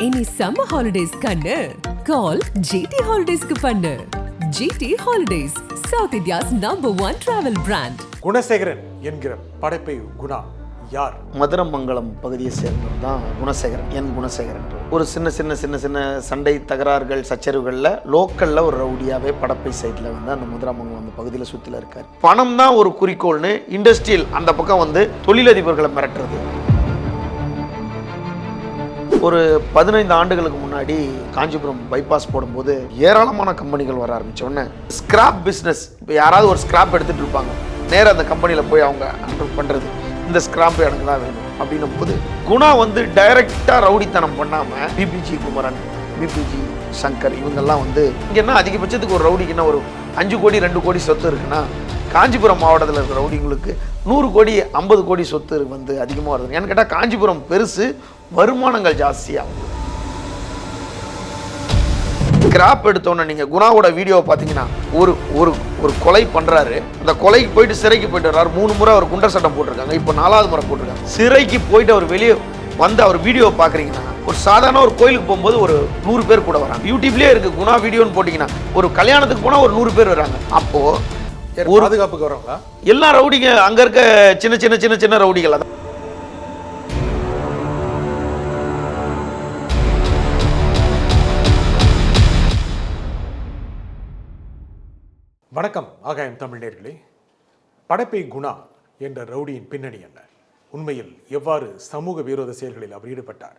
இனி summer holidays கண்ணு கால் GT ஹாலிடேஸ்க்கு பண்ணு. GT holidays, south India's #1 travel brand. Gunasekaran என்கிற படைப்பை குணா யார்? மதுரமங்கலம் பகுதியை சேர்ந்தவர் தான் குணசேகரன், என் குணசேகரன். ஒரு சின்ன சின்ன சின்ன சின்ன சண்டை தகராறுகள் சச்சரவுகளில் லோக்கலில் ஒரு ரவுடியாகவே படப்பை சைடில் வந்து அந்த மதுரமங்கலம் அந்த பகுதியில் சுற்றில இருக்கார். பணம் தான் ஒரு குறிக்கோள்னு இண்டஸ்ட்ரியல் அந்த பக்கம் வந்து தொழிலதிபர்களை மிரட்டுறது. ஒரு 15 ஆண்டுகளுக்கு முன்னாடி காஞ்சிபுரம் பைபாஸ் போடும்போது ஏராளமான கம்பெனிகள் வர ஆரம்பிச்ச உடனே ஸ்கிராப் பிஸ்னஸ், இப்போ யாராவது ஒரு ஸ்கிராப் எடுத்துகிட்டு இருப்பாங்க, நேராக அந்த கம்பெனியில் போய் அவங்க அண்டர் பண்ணுறது, இந்த ஸ்கிராப் எனக்கு தான் வேணும் அப்படின்னும் போது குணா வந்து டைரக்டாக ரவுடித்தனம் பண்ணாமல் பிபிஜி குமரன், பிபிஜி சங்கர் இவங்கெல்லாம் வந்து இங்கே என்ன அதிகபட்சத்துக்கு ஒரு ரவுடிக்குன்னா ஒரு 5 கோடி 2 கோடி சொத்து இருக்குன்னா, காஞ்சிபுரம் மாவட்டத்தில் இருக்கிற ரவுடிங்களுக்கு 100 கோடி 50 கோடி சொத்து வந்து அதிகமாக வருது. ஏன்னு கேட்டால் காஞ்சிபுரம் பெருசு, வருமானங்கள் ஜாஸ்தியாகும். கிராப் எடுத்தோன்னே நீங்கள் குணாவோட வீடியோவை பார்த்தீங்கன்னா ஒரு ஒரு ஒரு கொலை பண்ணுறாரு, அந்த கொலைக்கு போயிட்டு சிறைக்கு போயிட்டு வர்றாரு. 3 முறை அவர் குண்டர் சட்டம் போட்டிருக்காங்க, இப்போ 4வது முறை போட்டிருக்காங்க. சிறைக்கு போயிட்டு அவர் வெளியே வந்து அவர் வீடியோவை பார்க்குறீங்கன்னா ஒரு சாதாரண ஒரு கோயிலுக்கு போகும்போது ஒரு 100 பேர் கூட வராங்க. யூடியூப்லேயே இருக்குது, குணா வீடியோன்னு போட்டிங்கன்னா ஒரு கல்யாணத்துக்கு போனால் ஒரு 100 பேர் வராங்க. அப்போது ஒரு பாதுகாப்புக்கு வரவங்களா? எல்லா ரவுடிங்க அங்கே இருக்க சின்ன சின்ன சின்ன சின்ன ரவுடிகள் தான். வணக்கம் ஆகாயம் தமிழ் நேயர்களே. படைப்பை குணா என்ற ரவுடியின் பின்னணி என்ன? உண்மையில் எவ்வாறு சமூக விரோத செயல்களில் அவர் ஈடுபட்டார்?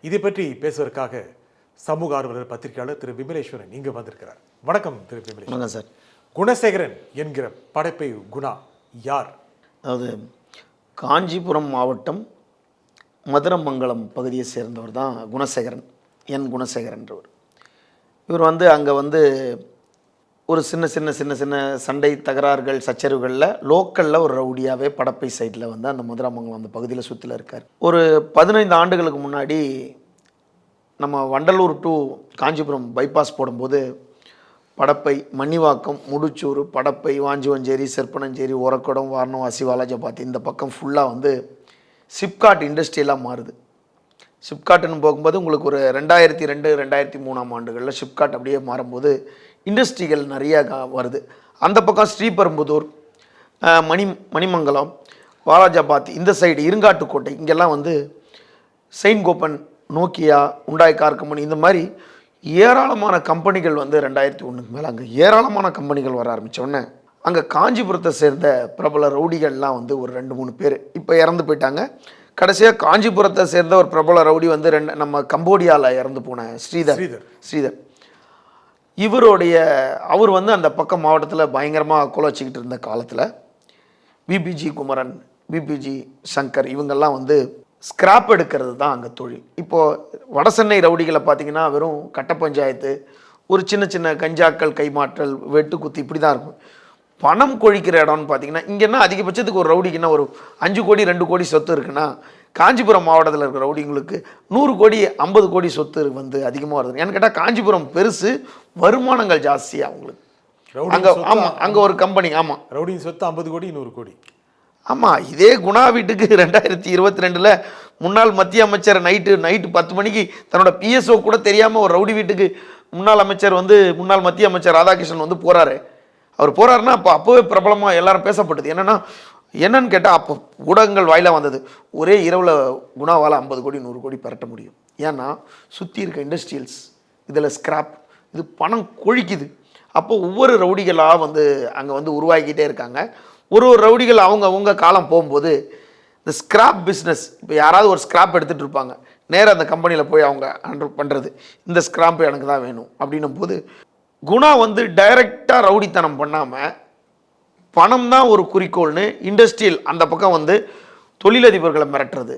இதை பற்றி பேசுவதற்காக சமூக ஆர்வலர் பத்திரிகையாளர் திரு விமலேஸ்வரன் இங்கு வந்திருக்கிறார். வணக்கம் திரு விமலேஸ்வரன் சார். குணசேகரன் என்கிற படைப்பை குணா யார்? அதாவது காஞ்சிபுரம் மாவட்டம் மதுரமங்கலம் பகுதியை சேர்ந்தவர் தான் குணசேகரன், என் குணசேகரன்றவர். இவர் வந்து அங்கே வந்து ஒரு சின்ன சின்ன சின்ன சின்ன சண்டை தகராறுகள் சச்சரவுகளில் லோக்கலில் ஒரு ரவுடியாகவே படப்பை சைடில் வந்து அந்த மதுராமங்கலம் அந்த பகுதியில் சுற்றில இருக்கார். ஒரு 15 ஆண்டுகளுக்கு முன்னாடி நம்ம வண்டலூர் டு காஞ்சிபுரம் பைபாஸ் போடும்போது படப்பை, மணிவாக்கம், முடிச்சூர், படப்பை, வாஞ்சிவஞ்சேரி, செர்ப்பனஞ்சேரி, ஒரக்குடம், வாரணவாசி, வாலாஜபாத் இந்த பக்கம் ஃபுல்லாக வந்து சிப்காட் இண்டஸ்ட்ரியெல்லாம் மாறுது. சிப்காட்டுன்னு போகும்போது உங்களுக்கு ஒரு 2002 2003 ஆண்டுகளில் சிப்காட் அப்படியே மாறும்போது இண்டஸ்ட்ரிகள் நிறையா வருது. அந்த பக்கம் ஸ்ரீபெரும்புதூர், மணிமங்கலம், வாலாஜபாத், இந்த சைடு இருங்காட்டுக்கோட்டை, இங்கெல்லாம் வந்து செயின்ட் கோப்பன், நோக்கியா, உண்டாய் கார் கம்பெனி, இந்த மாதிரி ஏராளமான கம்பெனிகள் வந்து 2001 மேலே அங்கே ஏராளமான கம்பெனிகள் வர ஆரம்பித்தோடனே அங்கே காஞ்சிபுரத்தை சேர்ந்த பிரபல ரவுடிகள்லாம் வந்து ஒரு 2-3 பேர் இப்போ இறந்து போயிட்டாங்க. கடைசியாக காஞ்சிபுரத்தை சேர்ந்த ஒரு பிரபல ரவுடி வந்து நம்ம கம்போடியாவில் இறந்து போன ஸ்ரீதர் அவர் வந்து அந்த பக்கம் மாவட்டத்தில் பயங்கரமாக குலைச்சிக்கிட்டு இருந்த காலத்தில் பிபிஜி குமரன், பிபிஜி சங்கர் இவங்கெல்லாம் வந்து ஸ்கிராப் எடுக்கிறது தான் அங்கே தொழில். இப்போது வடசென்னை ரவுடிகளை பார்த்திங்கன்னா வெறும் கட்ட பஞ்சாயத்து, ஒரு சின்ன சின்ன கஞ்சாக்கள், கைமாற்றல், வெட்டுக்குத்து இப்படி தான் இருக்கும். பணம் கொழிக்கிற இடம்னு பார்த்தீங்கன்னா இங்கேன்னா அதிகபட்சத்துக்கு ஒரு ரவுடிக்குன்னா ஒரு 5 கோடி 2 கோடி சொத்து இருக்குன்னா, காஞ்சிபுரம் மாவட்டத்தில் இருக்கிற ரவுடிங்களுக்கு 100 கோடி 50 கோடி சொத்து வந்து அதிகமாக வருது. ஏன்னு கேட்டால் காஞ்சிபுரம் பெருசு, வருமானங்கள் ஜாஸ்தியாக அவங்களுக்கு. அங்கே ஆமாம், அங்கே ஒரு கம்பெனி. ஆமாம், ரவுடியின் சொத்து 50 கோடி 100 கோடி. ஆமாம், இதே குணா வீட்டுக்கு 2022 முன்னாள் மத்திய அமைச்சர் நைட்டு 10 மணிக்கு தன்னோட பிஎஸ்ஓ கூட தெரியாமல் ஒரு ரவுடி வீட்டுக்கு முன்னாள் அமைச்சர் வந்து முன்னாள் மத்திய அமைச்சர் ராதாகிருஷ்ணன் வந்து போகிறாரு. அவர் போகிறாருன்னா அப்போவே பிரபலமாக எல்லாரும் பேசப்பட்டது. என்னன்னு கேட்டால் அப்போ ஊடகங்கள் வாயிலாக வந்தது, ஒரே இரவில் குணாவால் 50 கோடி 100 கோடி பெரட்ட முடியும். ஏன்னா சுற்றி இருக்க இண்டஸ்ட்ரியல்ஸ் இதில் ஸ்கிராப், இது பணம் கொழிக்குது. அப்போ ஒவ்வொரு ரவுடிகளாக வந்து அங்கே வந்து உருவாக்கிட்டே இருக்காங்க. ஒரு ரவுடிகள் அவங்க காலம் போகும்போது இந்த ஸ்கிராப் பிஸ்னஸ், இப்போ யாராவது ஒரு ஸ்கிராப் எடுத்துகிட்டு இருப்பாங்க, நேராக அந்த கம்பெனியில் போய் அவங்க அண்டர் பண்ணுறது, இந்த ஸ்கிராப் எனக்கு தான் வேணும் அப்படின்னும் போது குணா வந்து டைரக்டாக ரவுடித்தனம் பண்ணாமல் பணம் தான் ஒரு குறிக்கோள்னு இண்டஸ்ட்ரியல் அந்த பக்கம் வந்து தொழிலதிபர்களை மிரட்டுறது,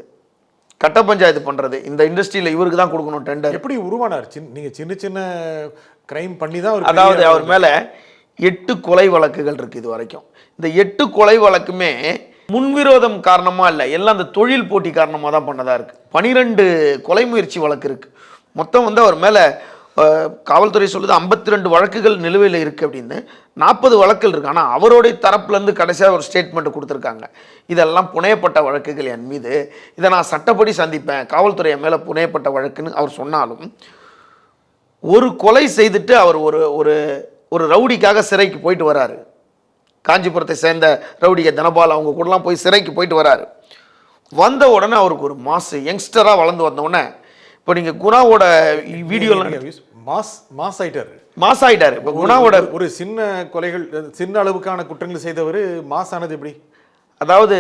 கட்ட பஞ்சாயத்து பண்ணுறது, இந்த இண்டஸ்ட்ரியில் இவருக்கு தான் கொடுக்கணும் டெண்டர். எப்படி உருவானார்? நீங்கள் சின்ன சின்ன கிரைம் பண்ணி தான், அதாவது அவர் மேலே 8 கொலை வழக்குகள் இருக்குது இது வரைக்கும். இந்த 8 கொலை வழக்குமே முன்விரோதம் காரணமாக இல்லை, எல்லாம் அந்த தொழில் போட்டி காரணமாக தான் பண்ணதாக இருக்குது. 12 கொலை முயற்சி வழக்கு இருக்குது. மொத்தம் வந்து அவர் மேலே காவல்துறை சொல்லுது 52 வழக்குகள் நிலுவையில் இருக்குது அப்படின்னு. 40 வழக்குகள் இருக்குது. ஆனால் அவருடைய தரப்புலேருந்து கடைசியாக ஒரு ஸ்டேட்மெண்ட் கொடுத்துருக்காங்க. இதெல்லாம் புனையப்பட்ட வழக்குகள் என் மீது, இதை நான் சட்டப்படி சந்திப்பேன், காவல்துறை மேலே புனையப்பட்ட வழக்குன்னு அவர் சொன்னாலும், ஒரு கொலை செய்துட்டு அவர் ஒரு ஒரு ஒரு ரவுடிக்காக சிறைக்கு போயிட்டு வராரு. காஞ்சிபுரத்தை சேர்ந்த ரவுடிய தனபால் அவங்க கூடலாம் போய் சிறைக்கு போயிட்டு வராரு. வந்த உடனே அவருக்கு ஒரு மாசு யங்ஸ்டராக வளர்ந்து வந்த உடனே, இப்போ நீங்கள் குணாவோட வீடியோவில் மாஸ் ஆயிட்டாரு. இப்போ குணாவோட ஒரு சின்ன கொலைகள், சின்ன அளவுக்கான குற்றங்கள் செய்தவர் மாஸ் ஆனது எப்படி? அதாவது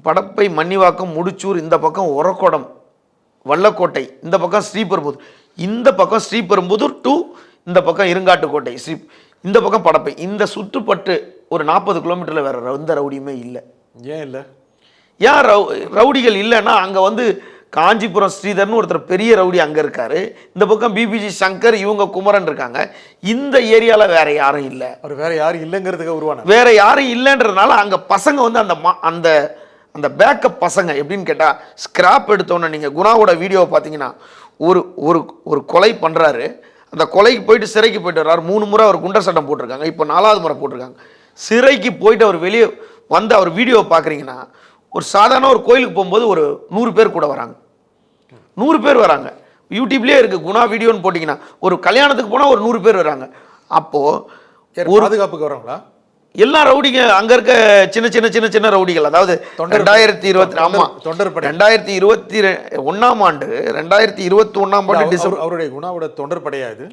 படப்பை மன்னிவாக்கம் முடிச்சூர், இந்த பக்கம் உரக்கோடம் வல்லக்கோட்டை, இந்த பக்கம் ஸ்ரீபெரும்புதூர், இந்த பக்கம் ஸ்ரீபெரும்புதூர் டு இந்த பக்கம் இருங்காட்டுக்கோட்டை, இந்த பக்கம் படப்பை, இந்த சுற்றுப்பட்டு ஒரு 40 கிலோமீட்டரில் வேற எந்த ரவுடியுமே இல்லை. ஏன் இல்லை? ஏன் ரவுடிகள் இல்லைன்னா, அங்கே வந்து காஞ்சிபுரம் ஸ்ரீதர்னு ஒருத்தர் பெரிய ரவுடி அங்கே இருக்காரு, இந்த பக்கம் பிபிஜி சங்கர், இவங்க குமரன் இருக்காங்க. இந்த ஏரியாவில் வேற யாரும் இல்லை. அவர் வேற யாரும் இல்லைங்கிறதுக்கு உருவான வேற யாரும் இல்லைன்றதுனால அங்கே பசங்க வந்து அந்த அந்த பேக்கப் பசங்க எப்படின்னு கேட்டால், ஸ்கிராப் எடுத்தோன்னே நீங்கள் குணாவோட வீடியோவை பார்த்தீங்கன்னா, ஒரு ஒரு ஒரு கொலை பண்ணுறாரு, அந்த கொலைக்கு போயிட்டு சிறைக்கு போயிட்டு வர்றாரு. 3 முறை அவர் குண்டர் சட்டம் போட்டிருக்காங்க, இப்போ 4வது முறை போட்டிருக்காங்க. சிறைக்கு போயிட்டு அவர் வெளியே வந்து அவர் வீடியோவை பார்க்குறீங்கன்னா, ஒரு சாதாரண ஒரு கோயிலுக்கு போகும்போது ஒரு 100 பேர் கூட வராங்க, 100 பேர் வராங்க. யூடியூப்லேயே இருக்குது, குணா வீடியோன்னு போட்டிங்கன்னா ஒரு கல்யாணத்துக்கு போனால் ஒரு 100 பேர் வராங்க. அப்போது ஒரு பாதுகாப்புக்கு வராங்களா? எல்லா ரவுடிங்க அங்கே இருக்க சின்ன சின்ன சின்ன சின்ன ரவுடிகள், அதாவது 2021ஆம் ஆண்டு 2021ஆம் ஆண்டு டிசம்பர். அவருடைய குணாவோட தொண்டர் படையா இது?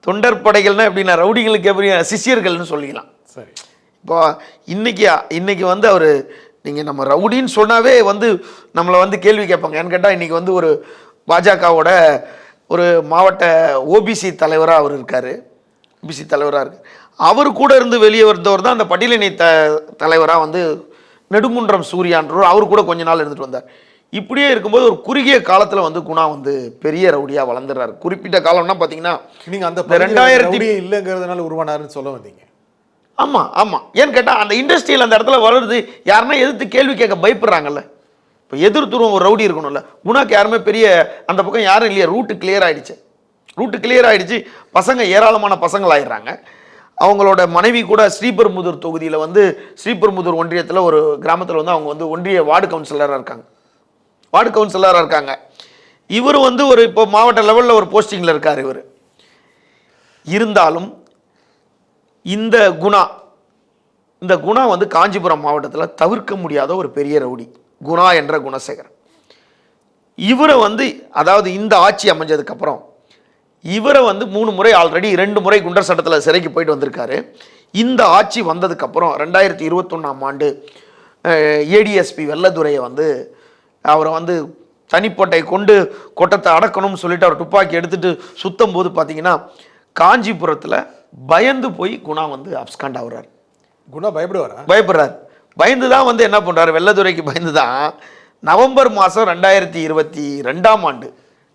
தொண்டர் படைகள்னா எப்படின்னா, ரவுடிகளுக்கு எப்படி சிஷியர்கள்னு சொல்லிக்கலாம். சரி. இப்போ இன்னைக்கு வந்து அவர், நீங்கள் நம்ம ரவுடின்னு சொன்னாவே வந்து நம்மளை வந்து கேள்வி கேட்பாங்க. ஏன்னு கேட்டால், இன்றைக்கி வந்து ஒரு பாஜகவோட ஒரு மாவட்ட ஓபிசி தலைவராக அவர் இருக்கார், ஓபிசி தலைவராக இருக்கார். அவர் கூட இருந்து வெளியே வந்தவர் தான் அந்த பட்டியலினை தலைவராக வந்து நெடுங்குன்றம் சூர்யான்றவர், அவர் கூட கொஞ்ச நாள் இருந்துட்டு வந்தார். இப்படியே இருக்கும்போது ஒரு குறுகிய காலத்தில் வந்து குணா வந்து பெரிய ரவுடியாக வளர்ந்துடுறாரு. குறிப்பிட்ட காலம்னா பார்த்தீங்கன்னா, நீங்கள் அந்த 2000 இல்லைங்கிறதுனால உருவானாருன்னு சொல்ல வந்தீங்க. ஆமாம். ஏன்னு கேட்டால், அந்த இண்டஸ்ட்ரியில் அந்த இடத்துல வளருது, யாருன்னா எதிர்த்து கேள்வி கேட்க பயப்படுறாங்கல்ல. இப்போ எதிர்த்துருவோம் ஒரு ரவுடி இருக்கணும்ல. குணாக்கு யாருமே பெரிய அந்த பக்கம் யாரும் இல்லையா, ரூட்டு கிளியர் ஆகிடுச்சு. பசங்க ஏராளமான பசங்கள் ஆயிடுறாங்க. அவங்களோட மனைவி கூட ஸ்ரீபெரும்புதூர் தொகுதியில் வந்து ஸ்ரீபெரும்புதூர் ஒன்றியத்தில் ஒரு கிராமத்தில் வந்து அவங்க வந்து ஒன்றிய வார்டு கவுன்சிலராக இருக்காங்க. இவர் வந்து ஒரு இப்போ மாவட்ட லெவலில் ஒரு போஸ்டிங்கில் இருக்கார். இவர் இருந்தாலும் இந்த குணா வந்து காஞ்சிபுரம் மாவட்டத்தில் தவிர்க்க முடியாத ஒரு பெரிய ரவுடி, குணா என்ற குணசேகரன். இவரை வந்து, அதாவது இந்த ஆட்சி அமைஞ்சதுக்கப்புறம் இவரை வந்து 3 முறை, ஆல்ரெடி 2 முறை குண்டர் சட்டத்தில் சிறைக்கு போயிட்டு வந்திருக்காரு. இந்த ஆட்சி வந்ததுக்கப்புறம் 2021ஆம் ஆண்டு ஏடிஎஸ்பி வெள்ளதுரையை வந்து அவரை வந்து தனிப்பட்டை கொண்டு கொட்டத்தை அடக்கணும்னு சொல்லிட்டு அவர் துப்பாக்கி எடுத்துட்டு சுத்தம் போது பார்த்தீங்கன்னா, காஞ்சிபுரத்தில் பயந்து போய் குணா வந்து அப்ஸ்காண்ட் ஆகுறாரு. குணா பயப்படுறாரு. பயந்து தான் வந்து என்ன பண்ணுறாரு, வெள்ளதுரைக்கு பயந்து தான் நவம்பர் மாதம் 2022ஆம் ஆண்டு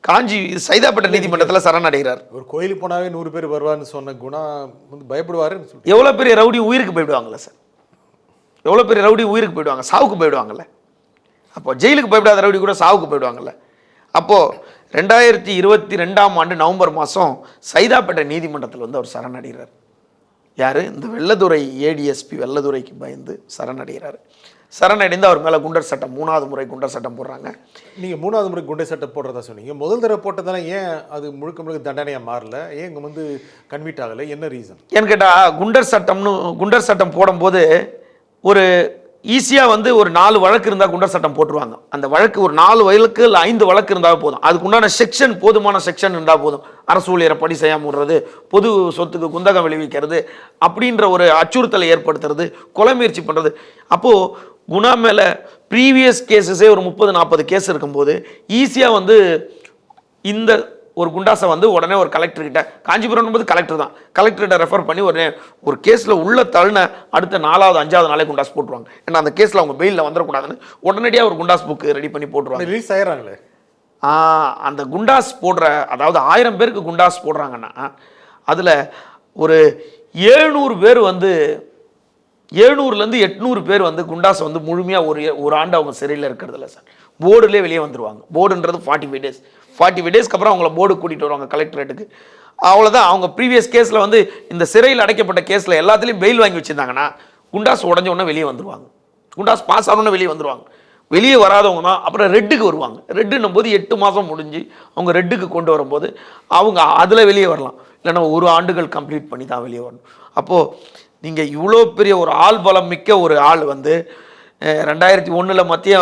காஞ்சி சைதாப்பேட்டை நீதிமன்றத்தில் சரணடைகிறார். ஒரு கோயிலுக்கு போனாவே 100 பேர் வருவார்னு சொன்ன குணா வந்து பயப்படுவாரு. எவ்வளோ பெரிய ரவுடி உயிருக்கு போயிடுவாங்கல்ல சார், எவ்வளோ பெரிய ரவுடி உயிருக்கு போயிடுவாங்க, சாவுக்கு போயிடுவாங்கல்ல. அப்போ ஜெயிலுக்கு பயப்படாத ரவுடி கூட சாவுக்கு போயிடுவாங்கல்ல. அப்போது 2022ஆம் ஆண்டு நவம்பர் மாதம் சைதாப்பேட்டை நீதிமன்றத்தில் வந்து அவர் சரணடைகிறார். யார்? இந்த வெள்ளதுரை ஏடிஎஸ்பி வெள்ளதுரைக்கு பயந்து சரணடைகிறார். சரணடைந்து அவர் மேலே குண்டர் சட்டம், 3வது முறை குண்டர் சட்டம் போடுறாங்க. நீங்கள் 3வது முறை குண்டர் சட்டம் போடுறதா சொன்னீங்க. முதல் தடவை போட்டதால ஏன் அது முழுக்க தண்டனையாக மாறல? ஏன் இங்கே வந்து கன்வீட் ஆகலை? என்ன ரீசன்? ஏன்னு கேட்டால், குண்டர் சட்டம் போடும்போது ஒரு ஈஸியாக வந்து ஒரு 4 வழக்கு இருந்தால் குண்டர் சட்டம் போட்டுருவாங்க. அந்த வழக்கு ஒரு 4 வழக்கு இல்லை 5 வழக்கு இருந்தால் போதும். அதுக்குண்டான செக்ஷன், போதுமான செக்ஷன் இருந்தால் போதும். அரசு ஊழியரை படி செய்யாமல் விடுறது, பொது சொத்துக்கு குந்தகம் விளைவிக்கிறது, அப்படின்ற ஒரு அச்சுறுத்தலை ஏற்படுத்துறது, கொலை முயற்சி பண்ணுறது. அப்போது குணா மேலே ப்ரீவியஸ் கேஸஸே ஒரு 30-40 கேஸ் இருக்கும்போது ஈஸியாக வந்து இந்த ஒரு குண்டாசை வந்து உடனே ஒரு கலெக்டர்கிட்ட, காஞ்சிபுரம் போது கலெக்டர் தான், கலெக்டர்கிட்ட ரெஃபர் பண்ணி உடனே ஒரு கேஸில் உள்ள தள்ளின அடுத்த 4வது 5வது நாளே குண்டாஸ் போட்டுருவாங்க. ஏன்னா அந்த கேஸில் அவங்க பெயிலில் வந்துடக்கூடாதுன்னு உடனடியாக ஒரு குண்டாஸ் புக்கு ரெடி பண்ணி போட்டுருவாங்க. ரிலீஸ் ஆயிடுறாங்களே. அந்த குண்டாஸ் போடுற, அதாவது 1000 பேருக்கு குண்டாஸ் போடுறாங்கன்னா அதில் ஒரு 700 பேர் வந்து 700லேருந்து 800 பேர் வந்து குண்டாஸ் வந்து முழுமையாக ஒரு ஆண்டு அவங்க சிறையில் இருக்கிறதில்ல சார். போர்டுலேயே வெளியே வந்துடுவாங்க. போர்டுன்றது 45 days. 45 டேஸ்க்கு அப்புறம் அவங்கள போர்டு கூட்டிகிட்டு வருவாங்க கலெக்டரேட்டுக்கு. அவ்வளோதான். அவங்க ப்ரீவியஸ் கேஸில் வந்து இந்த சிறையில் அடைக்கப்பட்ட கேஸில் எல்லாத்துலேயும் பெயில் வாங்கி வச்சுருந்தாங்கன்னா குண்டாஸ் உடஞ்ச உடனே வெளியே வந்துடுவாங்க. குண்டாஸ் பாஸ் ஆனோடனே வெளியே வந்துடுவாங்க. வெளியே வராதவங்க தான் அப்புறம் ரெட்டுக்கு வருவாங்க. ரெட்டுன்னும் போது 8 மாதம் முடிஞ்சு அவங்க ரெட்டுக்கு கொண்டு வரும்போது அவங்க அதில் வெளியே வரலாம். இல்லைன்னா 1 ஆண்டுகள் கம்ப்ளீட் பண்ணி தான் வெளியே வரணும். அப்போது நீங்கள் இவ்வளோ பெரிய ஒரு ஆள் பலம் மிக்க ஒரு ஆள் வந்து 2001 மத்திய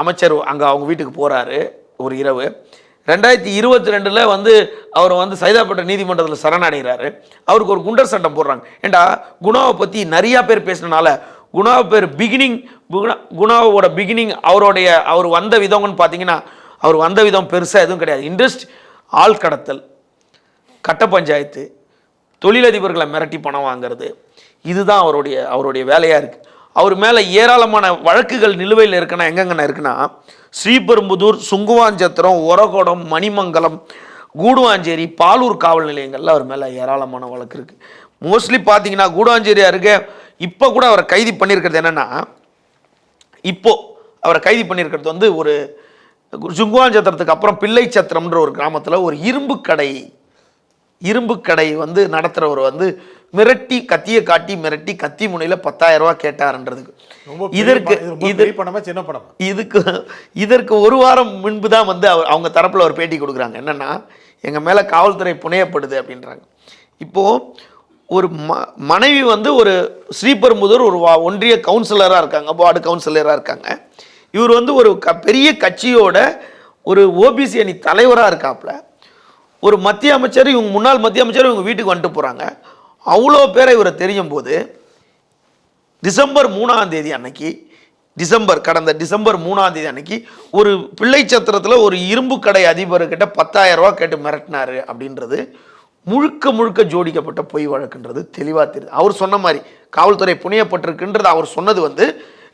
அமைச்சர் அங்கே அவங்க வீட்டுக்கு போகிறாரு ஒரு இரவு. 2022 வந்து அவர் வந்து சைதாப்பேட்டை நீதிமன்றத்தில் சரணடைகிறாரு. அவருக்கு ஒரு குண்டர் சட்டம் போடுறாங்க. ஏண்டா குணாவை பற்றி நிறையா பேர் பேசினால குணாவை பேர் குணாவோட பிகினிங் அவர் வந்த விதம்னு பார்த்தீங்கன்னா அவர் வந்த விதம் பெருசாக எதுவும் கிடையாது. ஆள் கடத்தல், கட்ட பஞ்சாயத்து, தொழிலதிபர்களை மிரட்டி பணம் வாங்கிறது, இதுதான் அவருடைய வேலையாக இருக்குது. அவர் மேலே ஏராளமான வழக்குகள் நிலுவையில் இருக்குன்னா எங்கெங்கண்ணா இருக்குன்னா ஸ்ரீபெரும்புதூர், சுங்குவாஞ்சத்திரம், ஒரகோடம், மணிமங்கலம், கூடுவாஞ்சேரி, பாலூர் காவல் நிலையங்களில் அவர் மேலே ஏராளமான வழக்கு இருக்குது. மோஸ்ட்லி பார்த்தீங்கன்னா கூடுவாஞ்சேரி அருகே இப்போ கூட அவரை கைது பண்ணியிருக்கிறது என்னென்னா, இப்போது அவரை கைது பண்ணியிருக்கிறது வந்து ஒரு சுங்குவாஞ்சத்திரத்துக்கு அப்புறம் பிள்ளை சத்திரம்ன்ற ஒரு கிராமத்தில் ஒரு இரும்பு கடை வந்து நடத்துகிறவர் வந்து மிரட்டி கத்தியை காட்டி மிரட்டி கத்தி முனையில் 10,000 ரூபா கேட்டார்ன்றதுக்கு இதற்கு ஒரு வாரம் முன்பு தான் வந்து அவங்க தரப்பில் ஒரு பேட்டி கொடுக்குறாங்க. என்னென்னா எங்கள் மேலே காவல்துறை புனையப்படுது அப்படின்றாங்க. இப்போது ஒரு மனைவி வந்து ஒரு ஸ்ரீபெரும்புதூர் ஒரு ஒன்றிய கவுன்சிலராக இருக்காங்க, வார்டு கவுன்சிலராக இருக்காங்க. இவர் வந்து ஒரு பெரிய கட்சியோட ஒரு ஓபிசி அணி தலைவராக இருக்காப்புல. ஒரு மத்திய அமைச்சர், இவங்க முன்னாள் மத்திய அமைச்சர் இவங்க வீட்டுக்கு வந்துட்டு போகிறாங்க. அவ்வளோ பேரை இவரை தெரியும் போது டிசம்பர் 3 அன்னைக்கு கடந்த டிசம்பர் 3 அன்னைக்கு ஒரு பிள்ளை சத்திரத்தில் ஒரு இரும்பு கடை அதிபர்கிட்ட 10,000 ரூபா கேட்டு மிரட்டினாரு அப்படின்றது முழுக்க ஜோடிக்கப்பட்ட பொய் வழக்குன்றது தெளிவாக தெரியுது. அவர் சொன்ன மாதிரி காவல்துறை புனையப்பட்டிருக்குன்றது அவர் சொன்னது வந்து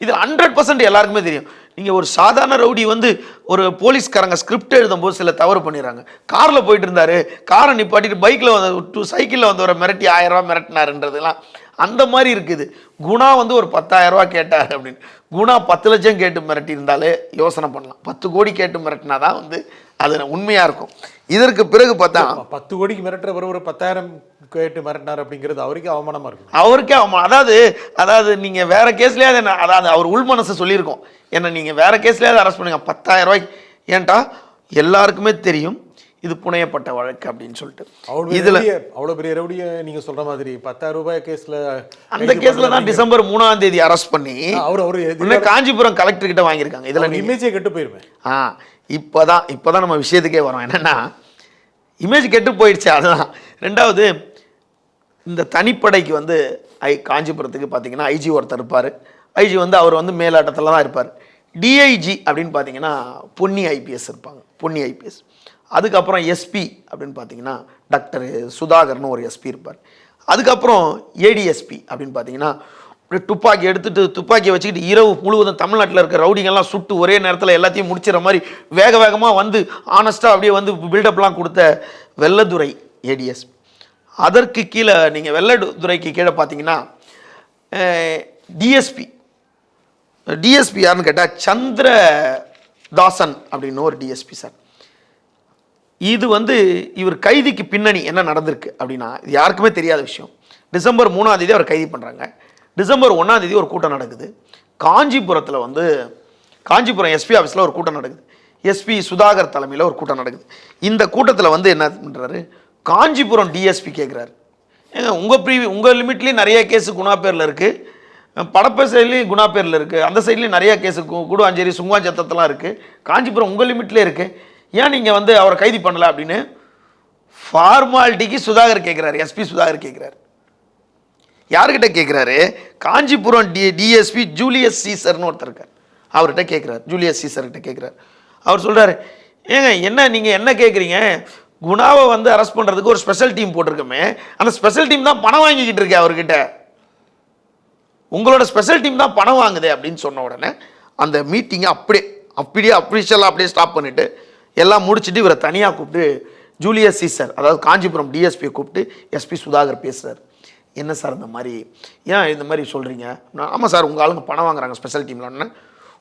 இது 100% எல்லாருக்குமே தெரியும். நீங்கள் ஒரு சாதாரண ரவுடி வந்து ஒரு போலீஸ்காரங்க ஸ்கிரிப்ட் எழுதும்போது சில தவறு பண்ணிடுறாங்க. காரில் போயிட்டு இருந்தாரு, காரை நிப்பாட்டிட்டு பைக்கில் வந்து சைக்கிளில் வந்தவரை மிரட்டி 1000 ரூபா மிரட்டினாருன்றதுலாம் அந்த மாதிரி இருக்குது. குணா வந்து ஒரு 10,000 ரூபா கேட்டார் அப்படின்னு. குணா 10 லட்சம் கேட்டு மிரட்டி இருந்தாலே யோசனை பண்ணலாம். 10 கோடி கேட்டு மிரட்டினாதான் வந்து அது உண்மையாக இருக்கும். இதற்கு பிறகு பார்த்தா 10 கோடிக்கு மிரட்டுற ஒரு 10,000 கேட்டு மிரட்டினார் அப்படிங்கிறது அவருக்கே அவமானமாக இருக்கும். அவருக்கே அவமானம். அதாவது நீங்கள் வேற கேஸ்லேயே அதாவது அவர் உள் மனசை சொல்லியிருக்கோம். ஏன்னா நீங்கள் வேற கேஸ்லேயே அரெஸ்ட் பண்ணுங்க 10,000 ரூபாய்க்கு. ஏன்டா எல்லாருக்குமே தெரியும் இது புனையப்பட்ட வழக்கு அப்படின்னு சொல்லிட்டு. இதுல அவ்வளோ பெரிய ரவுடியை நீங்கள் சொல்கிற மாதிரி 10,000 ரூபாய் கேஸில் அந்த கேஸில் தான் டிசம்பர் 3 அரெஸ்ட் பண்ணி அவர் காஞ்சிபுரம் கலெக்டர் கிட்ட வாங்கியிருக்காங்க. இதில் இமேஜே கெட்டு போயிருவேன். இப்போதான் நம்ம விஷயத்துக்கே வரோம். என்னென்னா இமேஜ் கெட்டு போயிடுச்சு. அதுதான். ரெண்டாவது, இந்த தனிப்படைக்கு வந்து காஞ்சிபுரத்துக்கு பார்த்தீங்கன்னா ஐஜி ஒருத்தர் இருப்பார். ஐஜி வந்து அவர் வந்து மேலாட்டத்தில் தான் இருப்பார். டிஐஜி அப்படின்னு பார்த்தீங்கன்னா பொன்னி ஐபிஎஸ் இருப்பாங்க, பொன்னி ஐபிஎஸ். அதுக்கப்புறம் எஸ்பி அப்படின்னு பார்த்தீங்கன்னா டாக்டர் சுதாகர்னு ஒரு எஸ்பி இருப்பார். அதுக்கப்புறம் ஏடிஎஸ்பி அப்படின்னு பார்த்தீங்கன்னா துப்பாக்கி துப்பாக்கியை வச்சுக்கிட்டு இரவு முழுவதும் தமிழ்நாட்டில் இருக்க ரவுடிங்கெல்லாம் சுட்டு ஒரே நேரத்தில் எல்லாத்தையும் முடிச்சிட மாதிரி வேகமாக வந்து ஆனஸ்ட்டாக அப்படியே வந்து பில்டப்லாம் கொடுத்த வெள்ளதுரை ஏடிஎஸ்பி. அதற்கு கீழே நீங்கள் வெள்ளதுரைக்கு கீழே பார்த்தீங்கன்னா டிஎஸ்பி யாருன்னு கேட்டால் சந்திரதாசன் அப்படின்னு ஒரு டிஎஸ்பி சார். இது வந்து இவர் கைதிக்கு பின்னணி என்ன நடந்திருக்கு அப்படின்னா இது யாருக்குமே தெரியாத விஷயம். டிசம்பர் 3 அவர் கைது பண்ணுறாங்க. டிசம்பர் 1 ஒரு கூட்டம் நடக்குது காஞ்சிபுரத்தில். வந்து காஞ்சிபுரம் எஸ்பி ஆஃபீஸில் ஒரு கூட்டம் நடக்குது. எஸ்பி சுதாகர் தலைமையில் ஒரு கூட்டம் நடக்குது. இந்த கூட்டத்தில் வந்து என்ன பண்ணுறாரு, காஞ்சிபுரம் டிஎஸ்பி கேட்குறாரு, ஏங்க உங்கள் லிமிட்லேயும் நிறைய கேஸு குணா பேரில் இருக்குது, படப்பை சைட்லேயும் குணா பேரில் இருக்குது, அந்த சைட்லேயும் நிறையா கேஸு கூடுவாஞ்சேரி சுங்குவாஞ்சத்தெல்லாம் இருக்குது, காஞ்சிபுரம் உங்கள் லிமிட்லேயே இருக்குது, ஏன் நீங்கள் வந்து அவரை கைது பண்ணலை அப்படின்னு ஃபார்மாலிட்டிக்கு சுதாகர் கேட்குறாரு. எஸ்பி சுதாகர் கேட்குறாரு. யார்கிட்ட கேட்குறாரு, காஞ்சிபுரம் டிஎஸ்பி ஜூலியஸ் சீசர்னு ஒருத்தர் இருக்கார், அவர்கிட்ட கேட்குறாரு. ஜூலியஸ் சீசர்கிட்ட கேட்குறாரு. அவர் சொல்கிறாரு, ஏங்க நீங்கள் என்ன கேட்குறீங்க, குணாவை வந்து அரெஸ்ட் பண்ணுறதுக்கு ஒரு ஸ்பெஷல் டீம் போட்டிருக்கோமே, அந்த ஸ்பெஷல் டீம் தான் பணம் வாங்கிக்கிட்டு இருக்கேன் அவர்கிட்ட, உங்களோட ஸ்பெஷல் டீம் தான் பணம் வாங்குது அப்படின்னு சொன்ன உடனே அந்த மீட்டிங்கை அப்படியே அஃபிஷியலாக அப்படியே ஸ்டாப் பண்ணிவிட்டு எல்லாம் முடிச்சுட்டு இவரை தனியாக கூப்பிட்டு ஜூலியஸ் சீசர் அதாவது காஞ்சிபுரம் டிஎஸ்பியை கூப்பிட்டு எஸ்பி சுதாகர் பேசுகிறார். என்ன சார் இந்த மாதிரி ஏன் இந்த மாதிரி சொல்கிறீங்க? ஆமாம் சார், உங்கள் ஆளுங்க பணம் வாங்குறாங்க ஸ்பெஷல் டீமில்.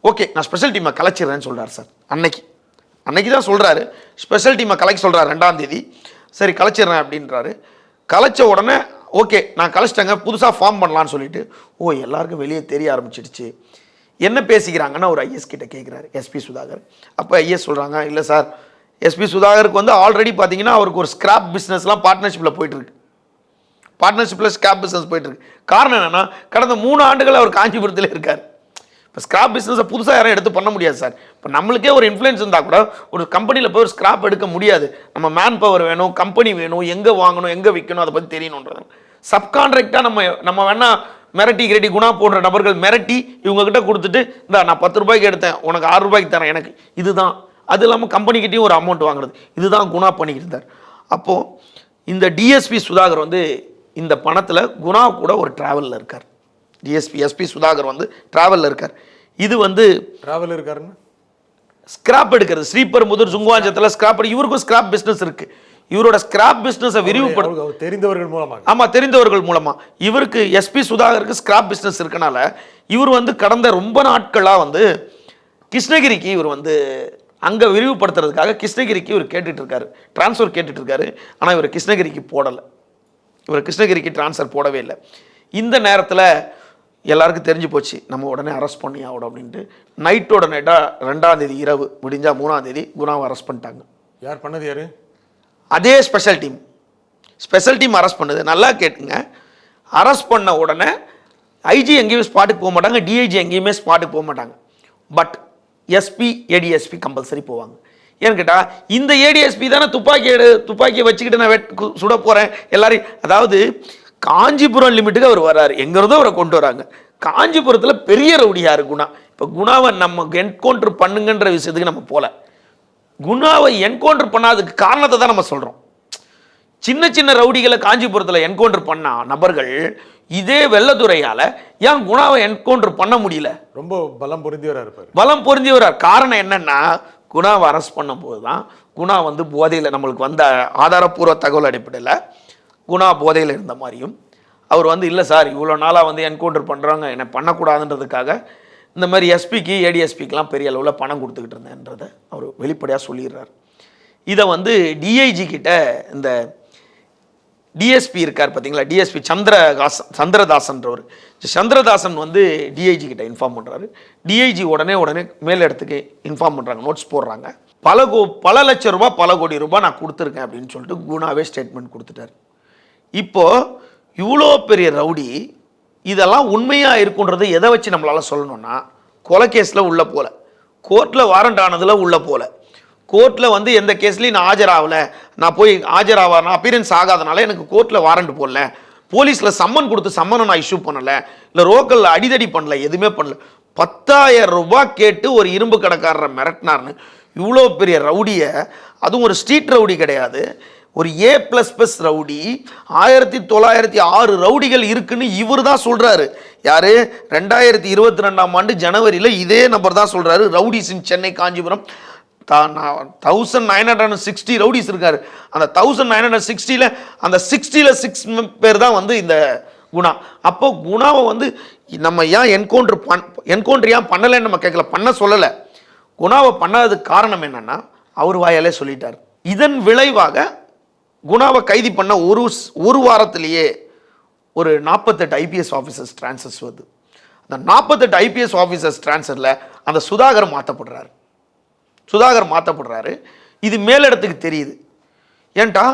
ஓகே நான் ஸ்பெஷல் டீமை கலைச்சிடுறேன்னு சொல்கிறார் சார். அன்னைக்கு தான் சொல்கிறாரு, ஸ்பெஷல் டீமை கலைக்க சொல்கிறார் 2ஆம் தேதி. சரி கலைச்சிடுறேன் அப்படின்றாரு. கலைச்ச உடனே ஓகே நான் கலைச்சிட்டேங்க, புதுசாக ஃபார்ம் பண்ணலான்னு சொல்லிட்டு எல்லாருக்கும் வெளியே தெரிய ஆரம்பிச்சிடுச்சு. என்ன பேசிக்கிறாங்கன்னா ஒரு ஐஎஸ் கிட்ட கேட்குறாரு, எஸ்பி சுதாகர். அப்போ ஐஎஸ் சொல்கிறாங்க, இல்லை சார் எஸ்பி சுதாகருக்கு வந்து ஆல்ரெடி பார்த்தீங்கன்னா அவருக்கு ஒரு ஸ்கிராப் பிஸ்னஸ்லாம் பார்ட்னர்ஷிப்பில் போயிட்டுருக்கு. பார்ட்னர்ஷிப்பில் ஸ்கிராப் பிஸ்னஸ் போயிட்டுருக்கு. காரணம் என்னென்னா கடந்த 3 ஆண்டுகள் அவர் காஞ்சிபுரத்தில் இருக்கார். இப்போ ஸ்கிராப் பிஸ்னஸை புதுசாக யாரும் எடுத்து பண்ண முடியாது சார். இப்போ நம்மளுக்கே ஒரு இன்ஃப்ளூயன்ஸ் இருந்தால் கூட ஒரு கம்பெனியில் போய் ஒரு ஸ்கிராப் எடுக்க முடியாது. நம்ம மேன் பவர் வேணும், கம்பெனி வேணும், எங்கே வாங்கணும் எங்கே விற்கணும் அதை பற்றி தெரியணுன்றது. சப்கான்ட்ராக்டாக நம்ம வேணால் மிரட்டி கிரட்டி குணா போன்ற நபர்கள் மிரட்டி இவங்ககிட்ட கொடுத்துட்டு இந்த நான் 10 ரூபாய்க்கு எடுத்தேன் உனக்கு 6 ரூபாய்க்கு தரேன் எனக்கு, இதுதான். அது இல்லாமல் கம்பெனிக்கிட்டையும் ஒரு அமௌண்ட் வாங்குறது, இதுதான் குணா பண்ணிக்கிட்டு இருந்தார். அப்போது இந்த டிஎஸ்பி சுதாகர் வந்து இந்த பணத்தில் குணா கூட ஒரு ட்ராவலில் இருக்கார். எஸ்பி சுதாகர் வந்து ட்ராவலில் இருக்கார். இது வந்து ட்ராவல் இருக்காருன்னு ஸ்கிராப் எடுக்கிறது, ஸ்ரீபெரும்புதூர் சுங்குவாஞ்சத்தில் ஸ்கிராப் இவருக்கும் ஸ்கிராப் பிஸ்னஸ் இருக்குது. இவரோட ஸ்கிராப் பிஸ்னஸை விரிவுபடுத்த தெரிந்தவர்கள் மூலமாக, ஆமாம் தெரிந்தவர்கள் மூலமாக இவருக்கு எஸ்பி சுதாகருக்கு ஸ்கிராப் பிஸ்னஸ் இருக்கனால இவர் வந்து கடந்த ரொம்ப நாட்களாக வந்து கிருஷ்ணகிரிக்கு இவர் வந்து அங்கே விரிவுபடுத்துறதுக்காக கிருஷ்ணகிரிக்கு இவர் கேட்டுட்டு இருக்காரு, டிரான்ஸ்ஃபர் கேட்டுட்டு இருக்காரு. ஆனால் இவர் கிருஷ்ணகிரிக்கு போடலை, இவர் கிருஷ்ணகிரிக்கு டிரான்ஸ்ஃபர் போடவே இல்லை. இந்த நேரத்தில் எல்லாருக்கும் தெரிஞ்சு போச்சு நம்ம உடனே அரெஸ்ட் பண்ணி ஆகணும் அப்படின்ட்டு. நைட்டோட நைட்டாக 2ஆம் தேதி இரவு முடிஞ்சால் 3ஆம் தேதி குணாவை அரெஸ்ட் பண்ணிட்டாங்க. யார் பண்ணது? யார்? அதே ஸ்பெஷல் டீம் அரெஸ்ட் பண்ணுது. நல்லா கேட்டுங்க, அரெஸ்ட் பண்ண உடனே ஐஜி எங்கேயுமே ஸ்பாட்டுக்கு போக மாட்டாங்க, டிஐஜி எங்கேயுமே ஸ்பாட்டுக்கு போக மாட்டாங்க. பட் எஸ்பி ஏடிஎஸ்பி கம்பல்சரி போவாங்க. ஏன்னு கேட்டால் இந்த ஏடிஎஸ்பி தானே துப்பாக்கியை வச்சுக்கிட்டு நான் சுட போகிறேன் எல்லாரையும். அதாவது காஞ்சிபுரம் லிமிட்டுக்கு அவர் வர்றாரு, எங்கிறதோ அவரை கொண்டு வராங்க. காஞ்சிபுரத்தில் பெரிய ரவுடி யார்? குணா. இப்போ குணாவை நம்ம என்கவுண்டர் பண்ணுங்கன்ற விஷயத்துக்கு நம்ம போகல, குணாவை என்கவுண்டர் பண்ணாததுக்கு காரணத்தை தான் நம்ம சொல்கிறோம். சின்ன ரவுடிகளை காஞ்சிபுரத்தில் என்கவுண்டர் பண்ண நபர்கள் இதே வெள்ளதுறையால் ஏன் குணாவை என்கவுண்டர் பண்ண முடியல? ரொம்ப பலம் பொருந்தியவராக இருப்பார். பலம் பொருந்தியவரார். காரணம் என்னன்னா குணாவை அரெஸ்ட் பண்ணும்போது தான் குணா வந்து போதையில், நம்மளுக்கு வந்த ஆதாரப்பூர்வ தகவல் அடிப்படையில் குணா போதையில் இருந்த மாதிரியும், அவர் வந்து இல்லை சார் இவ்வளோ நாளாக வந்து என்கவுண்டர் பண்ணுறாங்க என்னை பண்ணக்கூடாதுன்றதுக்காக இந்த மாதிரி எஸ்பிக்கு ஏடிஎஸ்பிக்கெலாம் பெரிய அளவில் பணம் கொடுத்துக்கிட்டு இருந்தேன்றதை அவர் வெளிப்படையாக சொல்லிடுறார். இதை வந்து டிஐஜி கிட்ட இந்த டிஎஸ்பி இருக்கார் பார்த்தீங்களா, டிஎஸ்பி சந்திரதாசன்றவர், சந்திரதாசன் வந்து டிஐஜி கிட்ட இன்ஃபார்ம் பண்ணுறாரு. டிஐஜி உடனே மேல் இடத்துக்கு இன்ஃபார்ம் பண்ணுறாங்க, நோட்ஸ் போடுறாங்க. பல லட்சம் ரூபாய் பல கோடி ரூபாய் நான் கொடுத்துருக்கேன் அப்படின்னு சொல்லிட்டு குணாவே ஸ்டேட்மெண்ட் கொடுத்துட்டார். இப்போது இவ்வளோ பெரிய ரவுடி இதெல்லாம் உண்மையாக இருக்குன்றது எதை வச்சு நம்மளால் சொல்லணும்னா, கொலை கேஸில் உள்ள போல, கோர்ட்டில் வாரண்ட் ஆனதில் உள்ள போல, கோர்ட்டில் வந்து எந்த கேஸ்லையும் நான் ஆஜராகலை, நான் போய் நான் அப்பியரன்ஸ் ஆகாதனால எனக்கு கோர்ட்டில் வாரண்ட் போடல, போலீஸில் சம்மன் கொடுத்து சம்மனை நான் இஷ்யூ பண்ணலை, இல்லை ரோக்கலில் அடிதடி பண்ணல, எதுவுமே பண்ணல, 10,000 ரூபாய் கேட்டு ஒரு இரும்பு கடைக்காரரை மிரட்டினார்னு இவ்வளோ பெரிய ரவுடியை, அதுவும் ஒரு ஸ்ட்ரீட் ரவுடி கிடையாது, ஒரு A++ ரவுடி, 1906 ரவுடிகள் இருக்குன்னு இவர் தான் சொல்கிறாரு. யார்? 2022ஆம் ஆண்டு ஜனவரியில் இதே நபர் தான் சொல்கிறாரு. ரவுடிஸ் இன் சென்னை காஞ்சிபுரம் 1960 ரவுடிஸ் இருக்காரு. அந்த 1960ல் அந்த 60ல் 6 பேர் தான் வந்து இந்த குணா. அப்போ குணாவை வந்து நம்ம ஏன் என்கவுண்டர் ஏன் பண்ணலைன்னு நம்ம கேட்கல, பண்ண சொல்லலை. குணாவை பண்ணாததுக்கு காரணம் என்னன்னா அவர் வாயாலே சொல்லிட்டார். இதன் விளைவாக குணாவை கைது பண்ண ஒரு வாரத்திலேயே ஒரு 48 ஐபிஎஸ் ஆஃபீஸர்ஸ் ட்ரான்ஸ்ஃபர்ஸ் வருது. அந்த 48 ஐபிஎஸ் ஆஃபீஸர்ஸ் ட்ரான்ஸ்ஃபரில் அந்த சுதாகர் மாற்றப்படுறாரு. இது மேலிடத்துக்கு தெரியுது. ஏன்ட்டா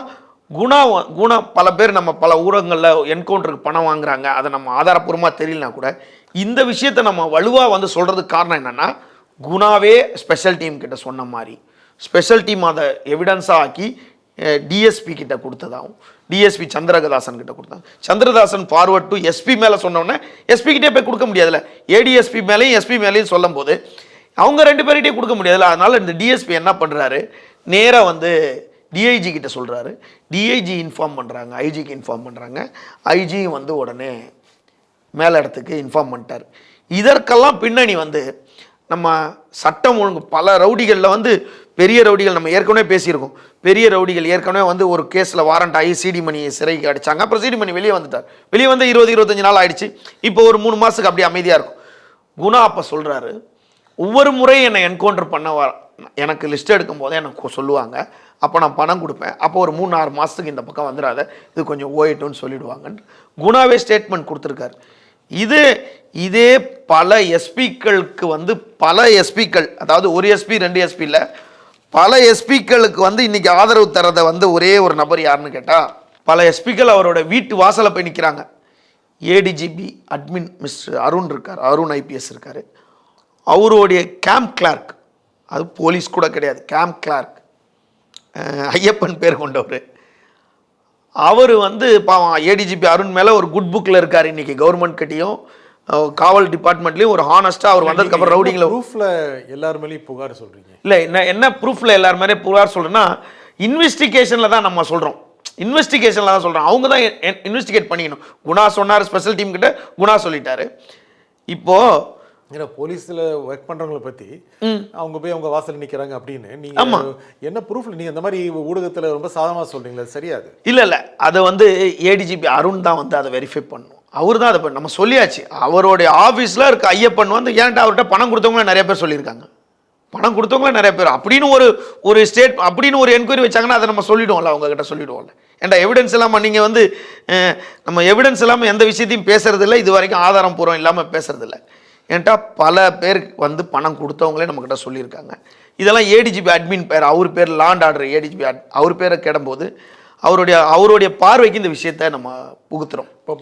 குணா பல பேர் நம்ம பல ஊடகங்களில் என்கவுண்டருக்கு பணம் வாங்குறாங்க, அதை நம்ம ஆதாரப்பூர்வமாக தெரியலனா கூட இந்த விஷயத்தை நம்ம வலுவாக வந்து சொல்கிறதுக்கு காரணம் என்னென்னா, குணாவே ஸ்பெஷல் டீம் கிட்ட சொன்ன மாதிரி ஸ்பெஷல் டீம் அதை எவிடன்ஸாக ஆக்கி டிஎஸ்பி கிட்ட கொடுத்ததாகவும், டிஎஸ்பி சந்திரதாசன் கிட்ட கொடுத்தாங்க. சந்திரதாசன் ஃபார்வர்ட் டு எஸ்பி மேலே சொன்னோன்னே எஸ்பி கிட்டே போய் கொடுக்க முடியாதுல்ல, ஏடிஎஸ்பி மேலேயும் எஸ்பி மேலேயும் சொல்லும் போது அவங்க 2 பேர்கிட்டே கொடுக்க முடியாதுல்ல. அதனால் இந்த டிஎஸ்பி என்ன பண்ணுறாரு, நேராக வந்து டிஐஜி கிட்ட சொல்கிறாரு. டிஐஜி இன்ஃபார்ம் பண்ணுறாங்க, ஐஜிக்கு இன்ஃபார்ம் பண்ணுறாங்க. ஐஜி வந்து உடனே மேலே இடத்துக்கு இன்ஃபார்ம் பண்ணிட்டார். இதற்கெல்லாம் பின்னணி வந்து நம்ம சட்டம் ஒழுங்கு பல ரவுடிகளில் வந்து பெரிய ரவுடிகள் நம்ம ஏற்கனவே பேசியிருக்கோம். பெரிய ரவுடிகள் ஏற்கனவே வந்து ஒரு கேஸில் வாரண்ட் ஆகி சிடி மணி சிறைக்கு அடித்தாங்க. அப்புறம் சிடி மணி வெளியே வந்துட்டார். வெளியே வந்து 20-25 நாள் ஆயிடுச்சு. இப்போ ஒரு 3 மாதத்துக்கு அப்படியே அமைதியாக இருக்கும். குணா அப்போ சொல்கிறாரு, ஒவ்வொரு முறையும் என்னை என்கவுண்டர் பண்ண எனக்கு லிஸ்ட் எடுக்கும் போதே எனக்கு சொல்லுவாங்க. அப்போ நான் பணம் கொடுப்பேன். அப்போ ஒரு 3-6 மாதத்துக்கு இந்த பக்கம் வந்துடாத, இது கொஞ்சம் ஓயிட்டுன்னு சொல்லிடுவாங்கன்னு குணாவே ஸ்டேட்மெண்ட் கொடுத்துருக்காரு. இதே பல எஸ்பிக்களுக்கு பல எஸ்பிக்கள், அதாவது ஒரு எஸ்பி 2 எஸ்பி இல்லை, பல எஸ்பிக்களுக்கு இன்னைக்கு ஆதரவு தரதை ஒரே ஒரு நபர் யாருன்னு கேட்டால், பல எஸ்பிக்கள் அவரோட வீட்டு வாசலை போய் நிற்கிறாங்க. ஏடிஜிபி அட்மின் மிஸ்டர் அருண் இருக்கார், அருண் ஐபிஎஸ் இருக்கார். அவருடைய கேம்ப் கிளார்க், அது போலீஸ் கூட கிடையாது, கேம்ப் கிளார்க், ஐயப்பன் பேர் கொண்டவர். அவர் பாவம் ஏடிஜிபி அருண் மேலே ஒரு குட் புக்கில் இருக்கார். இன்றைக்கி கவர்மெண்ட் கிட்டையும் காவல் டிபார்ட்மெண்ட்லேயும் ஒரு ஹானஸ்ட்டாக அவர் வந்ததுக்கப்புறம் ரவுடிங்கில் ப்ரூஃபில் எல்லார் மேலேயும் புகார் சொல்கிறீங்க. இல்லை, என்ன ப்ரூஃபில் எல்லார் மேலே புகார் சொல்கிறேன்னா, இன்வெஸ்டிகேஷனில் தான் நம்ம சொல்கிறோம். இன்வெஸ்டிகேஷனில் தான் சொல்கிறோம். அவங்க தான் இன்வெஸ்டிகேட் பண்ணிக்கணும். குணா சொன்னார், ஸ்பெஷல் டீம் கிட்ட குணா சொல்லிட்டாரு. இப்போது ஏன்னா போலீஸில் ஒர்க் பண்ணுறவங்களை பற்றி அவங்க போய் அவங்க வாசல் நிற்கிறாங்க அப்படின்னு நீங்கள் என்ன ப்ரூஃபில் நீங்கள் அந்த மாதிரி ஊடகத்தில் ரொம்ப சாதமாக சொல்கிறீங்களா? சரியாது இல்லை, அதை ஏடிஜிபி அருண் தான் அதை வெரிஃபை பண்ணணும். அவர் தான் அதை நம்ம சொல்லியாச்சு. அவருடைய ஆஃபீஸில் இருக்க ஐயப்பன் ஏன்டா அவர்கிட்ட பணம் கொடுத்தவங்கள நிறைய பேர் சொல்லியிருக்காங்க. பணம் கொடுத்தவங்கள நிறைய பேர் அப்படின்னு ஒரு ஸ்டேட் அப்படின்னு ஒரு என்கொயரி வச்சாங்கன்னா அதை நம்ம சொல்லிடுவோம்ல, அவங்ககிட்ட சொல்லிடுவோம்ல. ஏன்டா எவிடன்ஸ் இல்லாமல் நீங்கள் நம்ம எவிடன்ஸ் இல்லாமல் எந்த விஷயத்தையும் பேசுறதில்லை, இது வரைக்கும் ஆதாரம் பூர்வம் இல்லாமல் பேசுறதில்லை. ஏன்ட்டா பல பேர் பணம் கொடுத்தவங்களே நம்மக்கிட்ட சொல்லியிருக்காங்க. இதெல்லாம் ஏடிஜிபி அட்மின் பேர், அவர் பேர் லாண்ட் ஆர்டர் ஏடிஜிபி அவர் பேரை கேடும்போது அவருடைய பார்வைக்கு இந்த விஷயத்தை நம்ம புகுத்துறோம். இப்போ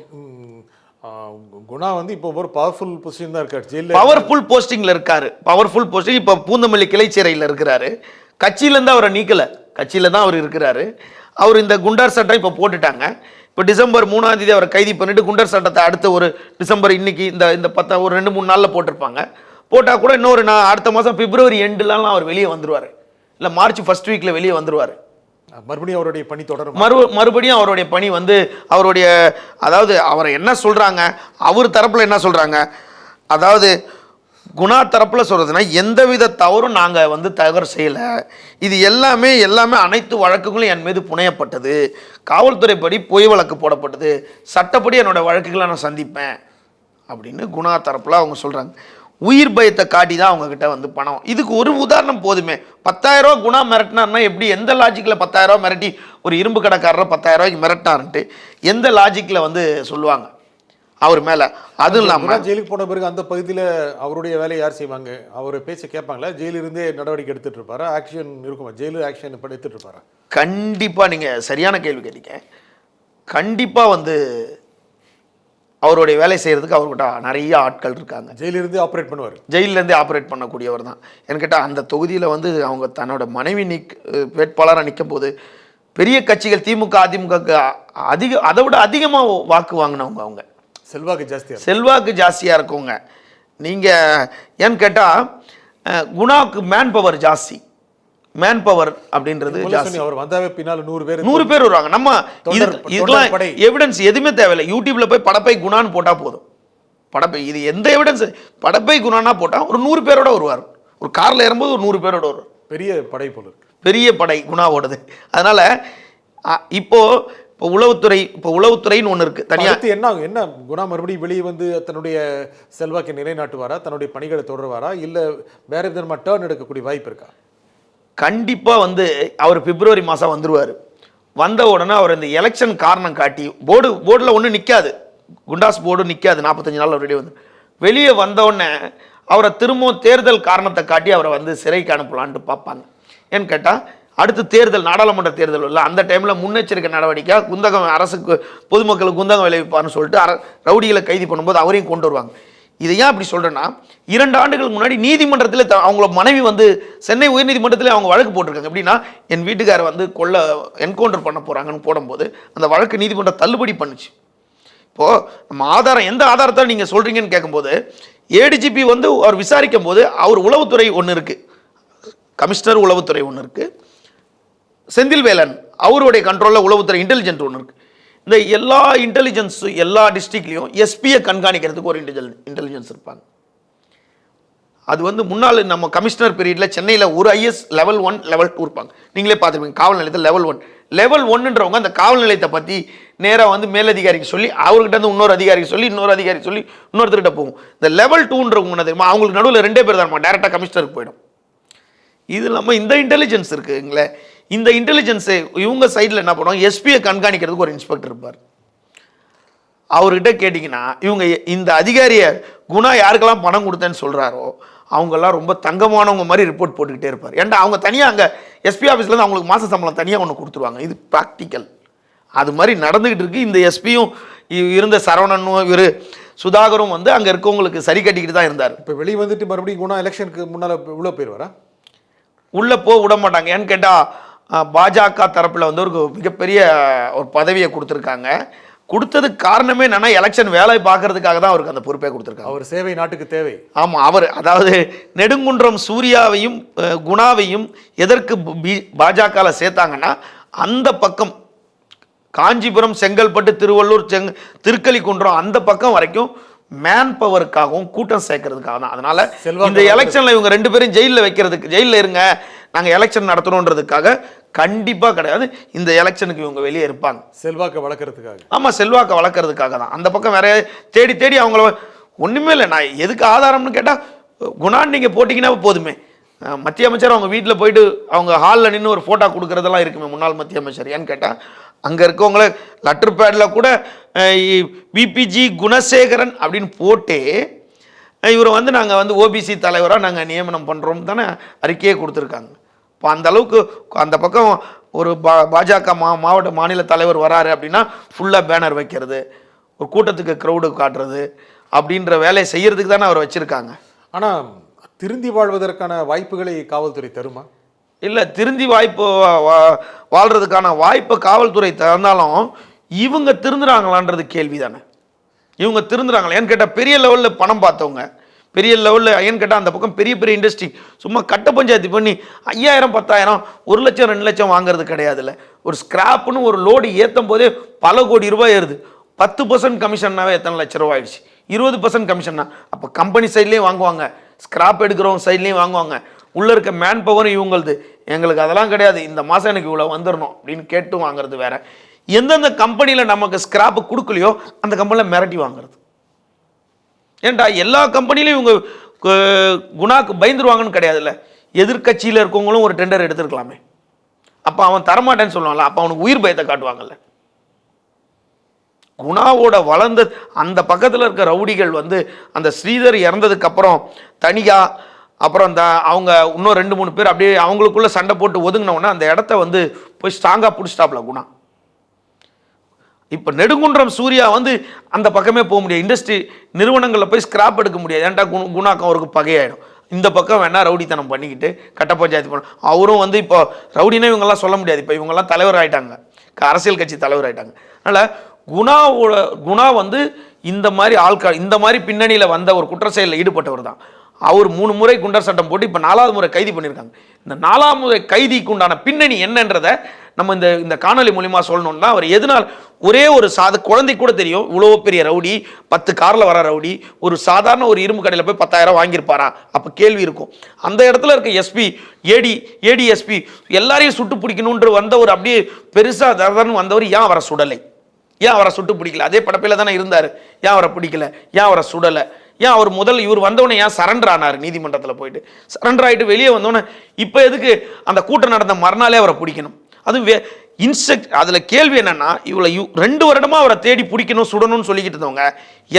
குணா இப்போ ஒரு பவர்ஃபுல் பொசிஷன் தான் இருக்காரு, ஜெயிலில் பவர்ஃபுல் போஸ்டிங்கில் இருக்காரு. பவர்ஃபுல் போஸ்டிங் இப்போ பூந்தமல்லி கிளைச்சேரையில் இருக்கிறாரு. கட்சியிலேருந்து அவரை நீக்கலை, கட்சியில் தான் அவர் இருக்கிறாரு. அவர் இந்த குண்டர் சட்டம் இப்போ போட்டுட்டாங்க. இப்போ டிசம்பர் 3ஆம் தேதி அவரை கைது பண்ணிட்டு குண்டர் சட்டத்தை அடுத்த ஒரு டிசம்பர் இன்னைக்கு இந்த 2-3 நாளில் போட்டிருப்பாங்க. போட்டால் கூட இன்னொரு அடுத்த மாதம் பிப்ரவரி எண்டுலாம் அவர் வெளியே வந்துடுவார், இல்லை மார்ச் ஃபர்ஸ்ட் வீக்கில் வெளியே வந்துடுவார். மறுபடியும் அவருடைய பணி தொடரும். மறுபடியும் அவருடைய பணி அவருடைய, அதாவது அவரை என்ன சொல்கிறாங்க, அவர் தரப்பில் என்ன சொல்கிறாங்க, அதாவது குணா தரப்பில் சொல்கிறதுனா எந்தவித தவறும் நாங்கள் தவறு செய்யலை, இது எல்லாமே அனைத்து வழக்குகளும் என் மீது புனையப்பட்டது, காவல்துறைப்படி பொய் வழக்கு போடப்பட்டது, சட்டப்படி என்னோடய வழக்குகளை நான் சந்திப்பேன் அப்படின்னு குணா தரப்பில் அவங்க சொல்கிறாங்க. உயிர் பயத்தை காட்டி தான் அவங்கக்கிட்ட பணம். இதுக்கு ஒரு உதாரணம் போதுமே. 10,000 ரூபா குணா மிரட்டினார்னா எப்படி, எந்த லாஜிக்கில் 10,000 ரூபா மிரட்டி ஒரு இரும்பு கடைக்காரரை 10,000 ரூபாய்க்கு மிரட்டினார்ன்ட்டு எந்த லாஜிக்கில் சொல்லுவாங்க அவர் மேலே? அதுவும் இல்லாமல் ஜெயிலுக்கு போன பிறகு அந்த பகுதியில் அவருடைய வேலையை யார் செய்வாங்க? அவர் பேச்சை கேட்பாங்களா? ஜெயிலிருந்தே நடவடிக்கை எடுத்துகிட்டு இருப்பாரா? ஆக்ஷன் இருக்குமா? ஜெயிலு ஆக்ஷன் எடுத்துகிட்டு இருப்பாரா? கண்டிப்பாக நீங்கள் சரியான கேள்வி கேட்டீங்க. கண்டிப்பாக அவருடைய வேலை செய்கிறதுக்கு அவர்கிட்ட நிறைய ஆட்கள் இருக்காங்க. ஜெயிலிருந்தே ஆப்ரேட் பண்ணுவார், ஜெயிலிருந்தே ஆப்ரேட் பண்ணக்கூடியவர் தான். என்கிட்ட அந்த தொகுதியில் அவங்க தன்னோட மனைவி வேட்பாளராக நிற்கும் போது பெரிய கட்சிகள் திமுக அதிமுக அதை விட அதிகமாக வாக்கு வாங்கினவங்க. அவங்க செல்வாக்கு ஜாஸ்தியாக இருக்கவங்க. நீங்கள் ஏன்னு கேட்டால் குணாவுக்கு மேன் பவர் ஜாஸ்தி. மேன் பவர் அப்படின்றது அவர் வந்தாவே பின்னால் 100 பேர் வருவாங்க. நம்ம இதெல்லாம் எவிடன்ஸ் எதுவுமே தேவையில்லை. யூடியூப்ல போய் படப்பை குணான்னு போட்டால் போதும். படப்பை இது எந்த எவிடன்ஸ், படப்பை குணானா போட்டால் ஒரு 100 பேரோட வருவார். ஒரு காரில் ஏறும்போது ஒரு 100 பேரோட வருவார். பெரிய படை போல இருக்கு, பெரிய படை குணாவோடது. அதனால இப்போ உளவுத்துறைன்னு ஒன்று இருக்கு தனியா. என்ன குணா மறுபடியும் வெளியே தன்னுடைய செல்வாக்கை நிலைநாட்டுவாரா, தன்னுடைய பணிகளை தொடருவாரா, இல்ல வேற விதமா டர்ன் எடுக்கக்கூடிய வாய்ப்பு இருக்கா? கண்டிப்பா அவர் பிப்ரவரி மாதம் வந்துருவார். வந்த உடனே அவர் இந்த எலெக்ஷன் காரணம் காட்டி போர்டில் ஒன்றும் நிற்காது, குண்டாஸ் போர்டு நிற்காது. 45 நாள் அவருடைய வெளியே வந்தவுடனே அவரை திரும்பவும் தேர்தல் காரணத்தை காட்டி அவரை சிறைக்கு அனுப்பலான்ட்டு பார்ப்பாங்க. ஏன்னு கேட்டால் அடுத்து தேர்தல், நாடாளுமன்ற தேர்தல் இல்லை, அந்த டைமில் முன்னெச்சரிக்கை நடவடிக்கை குந்தகம், அரசுக்கு பொதுமக்களுக்கு குந்தகம் விளைவிப்பார்னு சொல்லிட்டு ரவுடிகளை கைது பண்ணும்போது அவரையும் கொண்டு வருவாங்க. இதை ஏன் அப்படி சொல்கிறேன்னா, 2 ஆண்டுகளுக்கு முன்னாடி நீதிமன்றத்தில் அவங்கள மனைவி சென்னை உயர்நீதிமன்றத்தில் அவங்க வழக்கு போட்டிருக்காங்க. எப்படின்னா, என் வீட்டுக்காரை கொல்ல என்கவுண்டர் பண்ண போகிறாங்கன்னு போடும்போது அந்த வழக்கு நீதிமன்றம் தள்ளுபடி பண்ணுச்சு. இப்போது நம்ம ஆதாரம், எந்த ஆதாரத்தை நீங்கள் சொல்கிறீங்கன்னு கேட்கும்போது, ஏடிஜிபி அவர் விசாரிக்கும் போது அவர் உளவுத்துறை ஒன்று இருக்குது, கமிஷனர் உளவுத்துறை ஒன்று இருக்குது, செந்தில்வேலன் அவருடைய கண்ட்ரோலில் உளவுத்துறை இன்டெலிஜென்ட் ஒன்று இருக்குது. இந்த எல்லா இன்டெலிஜென்ஸும் எல்லா டிஸ்ட்ரிக்ட்லையும் எஸ்பியை கண்காணிக்கிறதுக்கு ஒரு இன்டெலிஜென்ஸ் இருப்பாங்க. அது வந்து முன்னாள் நம்ம கமிஷனர் பீரியடில் சென்னையில் ஒரு ஐஎஸ் லெவல் 1 லெவல் 2 இருப்பாங்க. நீங்களே பார்த்துருப்பீங்க காவல் நிலையத்தில் லெவல் 1 லெவல் 1ன்றவங்க அந்த காவல் நிலையத்தை பற்றி நேராக வந்து மேலதிகாரிக்கு சொல்லி அவர்கிட்ட இருந்து இன்னொரு அதிகாரிக்கு சொல்லி இன்னொருத்தர்கிட்ட போகும். இந்த லெவல் 2ன்றவங்க என்ன தெரியுமா, அவங்களுக்கு நடுவில் 2 பேர் தான் டேரெக்டாக கமிஷனருக்கு போயிடும். இது இல்லாமல் இந்த இன்டெலிஜென்ஸ் இருக்குங்களே, இந்த இன்டெலிஜென்ஸை இவங்க சைடில் என்ன பண்ணுவாங்க, எஸ்பியை கண்காணிக்கிறதுக்கு ஒரு இன்ஸ்பெக்டர் இருப்பார். அவர்கிட்ட கேட்டிங்கன்னா இவங்க இந்த அதிகாரியை குணா யாருக்கெல்லாம் பணம் கொடுத்தேன்னு சொல்கிறாரோ அவங்கெல்லாம் ரொம்ப தங்கமானவங்க மாதிரி ரிப்போர்ட் போட்டுக்கிட்டே இருப்பார். ஏன்டா அவங்க தனியாக அங்கே எஸ்பி ஆஃபீஸ்லேருந்து அவங்களுக்கு மாத சம்பளம் தனியாக ஒன்று கொடுத்துருவாங்க. இது ப்ராக்டிக்கல். அது மாதிரி நடந்துக்கிட்டு இருக்குது. இந்த எஸ்பியும் இருந்த சரவணனும் இவர் சுதாகரும் வந்து அங்கே இருக்கவங்களுக்கு சரி கட்டிக்கிட்டு தான் இருந்தார். இப்போ வெளியே வந்துட்டு மறுபடியும் குணா எலெக்ஷனுக்கு முன்னால் இவ்வளோ பேர் வரா உள்ளே போக விட மாட்டாங்க. ஏன்னு கேட்டால் பாஜக தரப்பில் வந்து ஒரு மிகப்பெரிய ஒரு பதவியை கொடுத்துருக்காங்க. கொடுத்ததுக்கு காரணமே என்னன்னா எலெக்ஷன் வேலை பார்க்கறதுக்காக தான் அவருக்கு அந்த பொறுப்பை கொடுத்துருக்காங்க. அவர் சேவை நாட்டுக்கு தேவை. ஆமாம், அவர் அதாவது நெடுங்குன்றம் சூர்யாவையும் குணாவையும் எதற்கு பாஜகவில் சேர்த்தாங்கன்னா அந்த பக்கம் காஞ்சிபுரம், செங்கல்பட்டு, திருவள்ளூர், திருக்கலிக்குன்றம் அந்த பக்கம் வரைக்கும் மேன் பவருக்காகவும் கூட்டம் சேர்க்கறதுக்காக தான். அதனால இந்த எலெக்ஷன்ல இவங்க 2 பேரும் ஜெயிலில் இருங்க, நாங்கள் எலெக்ஷன் நடத்தணுன்றதுக்காக கண்டிப்பா கிடையாது. இந்த எலெக்ஷனுக்கு இவங்க வெளியே இருப்பாங்க செல்வாக்க வளர்க்கறதுக்காக. ஆமா, செல்வாக்க வளர்க்கறதுக்காக தான். அந்த பக்கம் வேற தேடி அவங்கள ஒண்ணுமே இல்லை. நான் எதுக்கு ஆதாரம்னு கேட்டா, குணான் நீங்க போட்டிங்கன்னா போதுமே, மத்திய அமைச்சர் அவங்க வீட்டில் போயிட்டு அவங்க ஹாலில் நின்று ஒரு ஃபோட்டோ கொடுக்குறதெல்லாம் இருக்குமே முன்னாள் மத்திய அமைச்சர். ஏன்னு கேட்டால் அங்கே இருக்கவங்கள லெட்டர் பேடில் கூட பிபிஜி குணசேகரன் அப்படின்னு போட்டு இவரை வந்து நாங்கள் வந்து ஓபிசி தலைவராக நாங்கள் நியமனம் பண்ணுறோம் தானே அறிக்கையே கொடுத்துருக்காங்க. இப்போ அந்த அளவுக்கு அந்த பக்கம் ஒரு பாஜக மாவட்ட மாநில தலைவர் வராரு அப்படின்னா ஃபுல்லாக பேனர் வைக்கிறது, ஒரு கூட்டத்துக்கு க்ரௌடு காட்டுறது அப்படின்ற வேலையை செய்யறதுக்கு தானே அவர் வச்சுருக்காங்க. ஆனால் திருந்தி வாழ்வதற்கான வாய்ப்புகளை காவல்துறை தருமா? இல்லை, திருந்தி வாழ்கிறதுக்கான வாய்ப்பை காவல்துறை தந்தாலும் இவங்க திருந்துறாங்களான்றது கேள்வி தானே. இவங்க திருந்துறாங்களா ஏன்னு கேட்டால் பெரிய லெவலில் பணம் பார்த்தவங்க, பெரிய லெவலில் ஏன்னு கேட்டால் அந்த பக்கம் பெரிய பெரிய இண்டஸ்ட்ரி சும்மா கட்ட பஞ்சாயத்து பண்ணி 5000 10,000 1 லட்சம் 2 லட்சம் வாங்குறது கிடையாதுல்ல. ஒரு ஸ்கிராப்னு ஒரு லோடு ஏற்றும் போதே பல கோடி ரூபாய் ஏறுது. 10% கமிஷன்னாவே எத்தனை லட்ச ரூபா ஆயிடுச்சு. 20% கமிஷன்னா அப்போ கம்பெனி சைட்லேயும் வாங்குவாங்க, ஸ்கிராப் எடுக்கிறவங்க சைட்லேயும் வாங்குவாங்க. உள்ளே இருக்க மேன் பவரும் இவங்களது. எங்களுக்கு அதெல்லாம் கிடையாது, இந்த மாதம் எனக்கு இவ்வளோ வந்துடணும் அப்படின்னு கேட்டு வாங்குறது வேற. எந்தெந்த கம்பெனியில் நமக்கு ஸ்கிராப்பு கொடுக்கலையோ அந்த கம்பெனியில் மிரட்டி வாங்குறது. ஏன்டா எல்லா கம்பெனிலையும் இவங்க குணாக்கு பயந்துருவாங்கன்னு கிடையாதுல்ல. எதிர்கட்சியில் இருக்கவங்களும் ஒரு டெண்டர் எடுத்துருக்கலாமே, அப்போ அவன் தரமாட்டேன்னு சொல்லுவாங்கல்ல, அப்போ அவனுக்கு உயிர் பயத்தை காட்டுவாங்கல்ல. குணாவோட வளர்ந்த அந்த பக்கத்தில் இருக்க ரவுடிகள் வந்து அந்த ஸ்ரீதர் இறந்ததுக்கு அப்புறம் தனியா அப்புறம் அந்த அவங்க இன்னும் 2-3 பேர் அப்படியே அவங்களுக்குள்ள சண்டை போட்டு ஒதுங்கினோன்னா அந்த இடத்த வந்து போய் ஸ்ட்ராங்காக பிடிச்சிட்டாப்ல குணா. இப்போ நெடுங்குன்றம் சூர்யா வந்து அந்த பக்கமே போக முடியாது, இண்டஸ்ட்ரி நிறுவனங்களில் போய் ஸ்கிராப் எடுக்க முடியாது. ஏன்டா குணாக்கம் அவருக்கு பகையாயிடும். இந்த பக்கம் வேணா ரவுடித்தனம் பண்ணிக்கிட்டு கட்ட பஞ்சாயத்து பண்ண அவரும் வந்து இப்போ ரவுடினா இவங்கெல்லாம் சொல்ல முடியாது. இப்போ இவங்கெல்லாம் தலைவர் ஆகிட்டாங்க, அரசியல் கட்சி தலைவர் ஆகிட்டாங்க. அதனால் குணா வந்து இந்த மாதிரி ஆட்கள் இந்த மாதிரி பின்னணியில் வந்த ஒரு குற்ற செயலில் ஈடுபட்டவர் தான். அவர் 3 முறை குண்டர் சட்டம் போட்டு இப்போ 4வது முறை கைது பண்ணியிருக்காங்க. இந்த 4வது முறை கைதிக்கு உண்டான பின்னணி என்னன்றதை நம்ம இந்த காணொலி மூலிமா சொல்லணும்னா, அவர் எதனால் ஒரே ஒரு குழந்தை கூட தெரியும் இவ்வளோ பெரிய ரவுடி, 10 காரில் வர ரவுடி ஒரு சாதாரண ஒரு இரும்பு கடையில் போய் 10,000 வாங்கியிருப்பாரா? அப்போ கேள்வி இருக்கும். அந்த இடத்துல இருக்க எஸ்பி ஏடிஎஸ்பி எல்லாரையும் சுட்டு பிடிக்கணுன்ற வந்தவர், அப்படியே பெருசாக தரன்னு வந்தவர், ஏன் அவரை சுடலை? ஏன் அவரை சுட்டு பிடிக்கல? அதே படப்பில் தானே இருந்தார். ஏன் அவரை பிடிக்கல? ஏன் அவரை சுடலை? ஏன் அவர் இவர் வந்தவொடனே ஏன் சரண்டர் ஆனார்? நீதிமன்றத்தில் போயிட்டு சரண்டர் ஆகிட்டு வெளியே வந்தோடனே இப்போ எதுக்கு அந்த கூட்டம் நடந்த மறுநாளே அவரை பிடிக்கணும்? அதுவும் அதில் கேள்வி என்னன்னா, இவ்வளோ 2 வருடமா அவரை தேடி பிடிக்கணும் சுடணும்னு சொல்லிக்கிட்டு இருந்தவங்க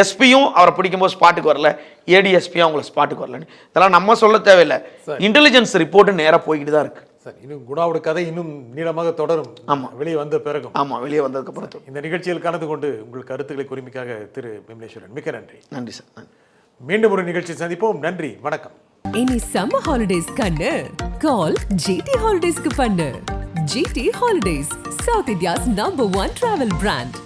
எஸ்பியும் அவரை பிடிக்கும்போது ஸ்பாட்டுக்கு வரல, ஏடிஎஸ்பியும் அவங்கள ஸ்பாட்டுக்கு வரலன்னு இதெல்லாம் நம்ம சொல்ல தேவையில்லை. இன்டெலிஜென்ஸ் ரிப்போர்ட்டு நேராக போய்கிட்டு தான் இருக்கு. சார், இன்னும் குணாவோட கதை இன்னும் நீளமாக தொடரும். ஆமாம், வெளியே வந்த பிறகும். ஆமாம், வெளியே வந்ததுக்கு அப்புறம். இந்த நிகழ்ச்சியில் கலந்து கொண்டு உங்கள் கருத்துக்களை குறிமைக்காக திரு விமலேஸ்வரன் மிக்க நன்றி. நன்றி சார், நன்றி. மீண்டும் ஒரு நிகழ்ச்சி சந்திப்போம். நன்றி, வணக்கம். இனி சம்மர் ஹாலிடேஸ் கண்ணு கால் ஜிடி ஹாலிடேஸ்க்கு பண்ணு. GT holidays, south India's #1 travel brand.